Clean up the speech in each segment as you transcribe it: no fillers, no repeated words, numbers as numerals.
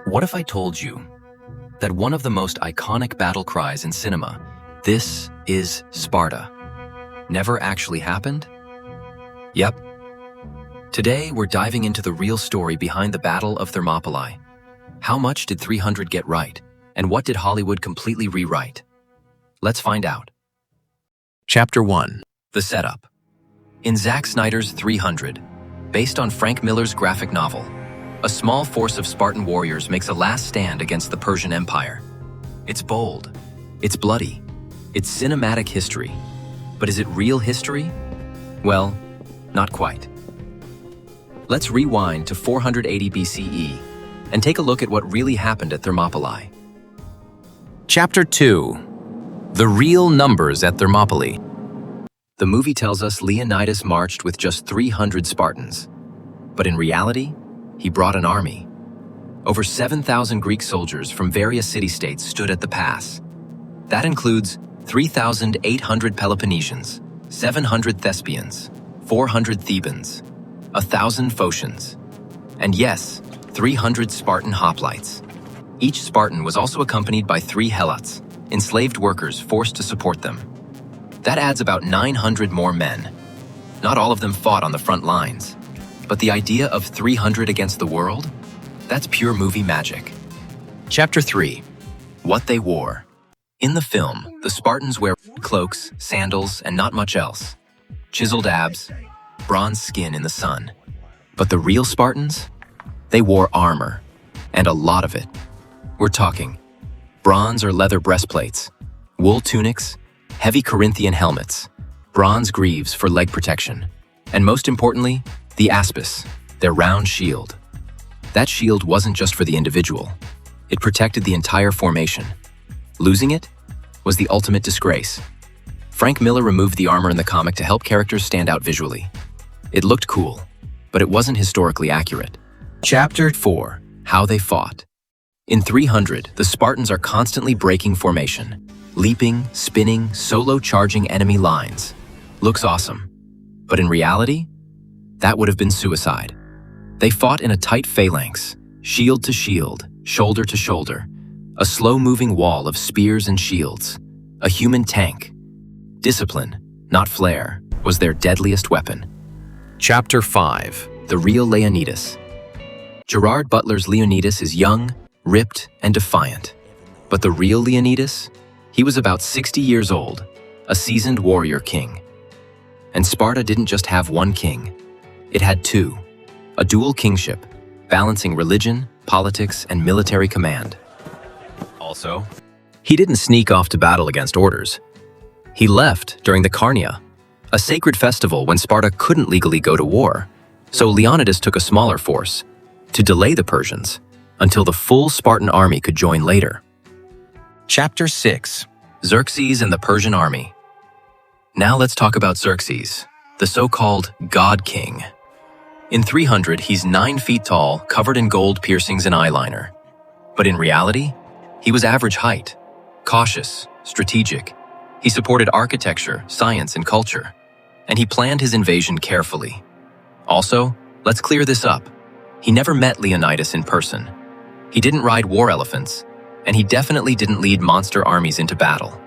What if I told you that one of the most iconic battle cries in cinema, "This is Sparta," never actually happened? Yep. Today, we're diving into the real story behind the Battle of Thermopylae. How much did 300 get right, and what did Hollywood completely rewrite? Let's find out. Chapter 1. The Setup. In Zack Snyder's 300, based on Frank Miller's graphic novel, a small force of Spartan warriors makes a last stand against the Persian Empire. It's bold, it's bloody, it's cinematic history. But is it real history? Well, not quite. Let's rewind to 480 BCE and take a look at what really happened at Thermopylae. Chapter 2. The Real Numbers at Thermopylae. The movie tells us Leonidas marched with just 300 Spartans. But in reality, he brought an army. Over 7,000 Greek soldiers from various city-states stood at the pass. That includes 3,800 Peloponnesians, 700 Thespians, 400 Thebans, 1,000 Phocians, and yes, 300 Spartan Hoplites. Each Spartan was also accompanied by 3 Helots, enslaved workers forced to support them. That adds about 900 more men. Not all of them fought on the front lines, but the idea of 300 against the world? That's pure movie magic. Chapter 3. What they wore. In the film, the Spartans wear cloaks, sandals, and not much else. Chiseled abs, bronze skin in the sun. But the real Spartans? They wore armor, and a lot of it. We're talking bronze or leather breastplates, wool tunics, heavy Corinthian helmets, bronze greaves for leg protection, and most importantly, the aspis, their round shield. That shield wasn't just for the individual. It protected the entire formation. Losing it was the ultimate disgrace. Frank Miller removed the armor in the comic to help characters stand out visually. It looked cool, but it wasn't historically accurate. Chapter 4. How they fought. In 300, the Spartans are constantly breaking formation, leaping, spinning, solo charging enemy lines. Looks awesome. But in reality, that would have been suicide. They fought in a tight phalanx, shield to shield, shoulder to shoulder, a slow-moving wall of spears and shields, a human tank. Discipline, not flair, was their deadliest weapon. Chapter 5. The Real Leonidas. Gerard Butler's Leonidas is young, ripped, and defiant. But the real Leonidas? He was about 60 years old, a seasoned warrior king. And Sparta didn't just have one king. It had 2. A dual kingship, balancing religion, politics, and military command. Also, he didn't sneak off to battle against orders. He left during the Carnia, a sacred festival when Sparta couldn't legally go to war. So Leonidas took a smaller force to delay the Persians until the full Spartan army could join later. Chapter 6. Xerxes and the Persian army. Now let's talk about Xerxes, the so-called God King. In 300, he's 9 feet tall, covered in gold piercings and eyeliner. But in reality, he was average height, cautious, strategic. He supported architecture, science, and culture. And he planned his invasion carefully. Also, let's clear this up. He never met Leonidas in person. He didn't ride war elephants, and he definitely didn't lead monster armies into battle.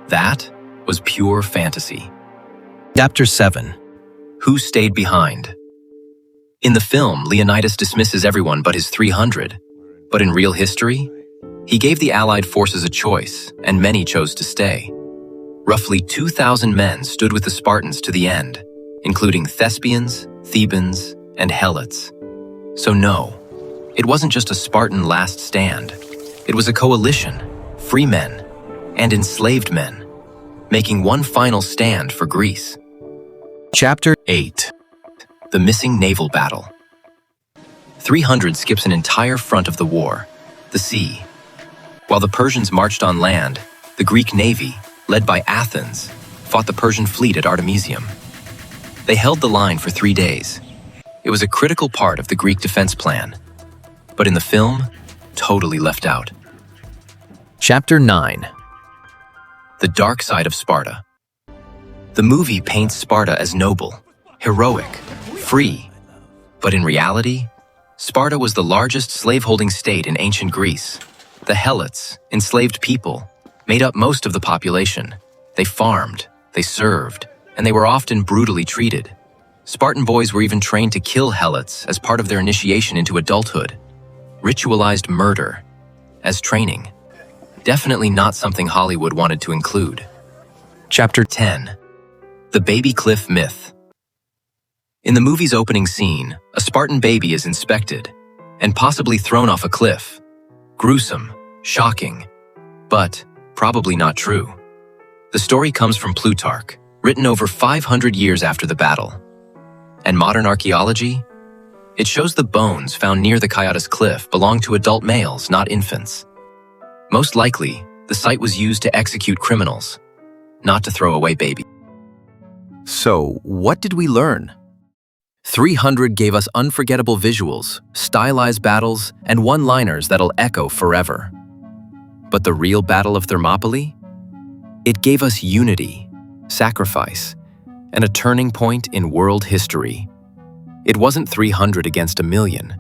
That was pure fantasy. Chapter 7. Who stayed behind? In the film, Leonidas dismisses everyone but his 300. But in real history, he gave the Allied forces a choice, and many chose to stay. Roughly 2,000 men stood with the Spartans to the end, including Thespians, Thebans, and Helots. So no, it wasn't just a Spartan last stand. It was a coalition, free men, and enslaved men, making one final stand for Greece. Chapter 8. The Missing Naval Battle. 300 skips an entire front of the war, the sea. While the Persians marched on land, the Greek navy, led by Athens, fought the Persian fleet at Artemisium. They held the line for 3 days. It was a critical part of the Greek defense plan, but in the film, totally left out. Chapter 9. The Dark Side of Sparta. The movie paints Sparta as noble, heroic, free, but in reality, Sparta was the largest slaveholding state in ancient Greece. The Helots, enslaved people, made up most of the population. They farmed, they served, and they were often brutally treated. Spartan boys were even trained to kill Helots as part of their initiation into adulthood. Ritualized murder as training. Definitely not something Hollywood wanted to include. Chapter 10. The Baby Cliff Myth. In the movie's opening scene, a Spartan baby is inspected and possibly thrown off a cliff. Gruesome, shocking, but probably not true. The story comes from Plutarch, written over 500 years after the battle. And modern archaeology? It shows the bones found near the Kyotos cliff belong to adult males, not infants. Most likely, the site was used to execute criminals, not to throw away babies. So, what did we learn? 300 gave us unforgettable visuals, stylized battles, and one-liners that'll echo forever. But the real Battle of Thermopylae? It gave us unity, sacrifice, and a turning point in world history. It wasn't 300 against a million.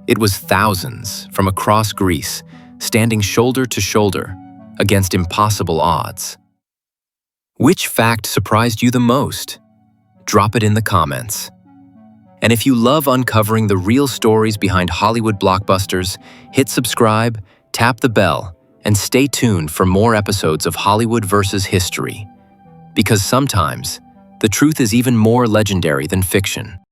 It was thousands from across Greece, standing shoulder to shoulder against impossible odds. Which fact surprised you the most? Drop it in the comments. And if you love uncovering the real stories behind Hollywood blockbusters, hit subscribe, tap the bell, and stay tuned for more episodes of Hollywood versus history. Because sometimes, the truth is even more legendary than fiction.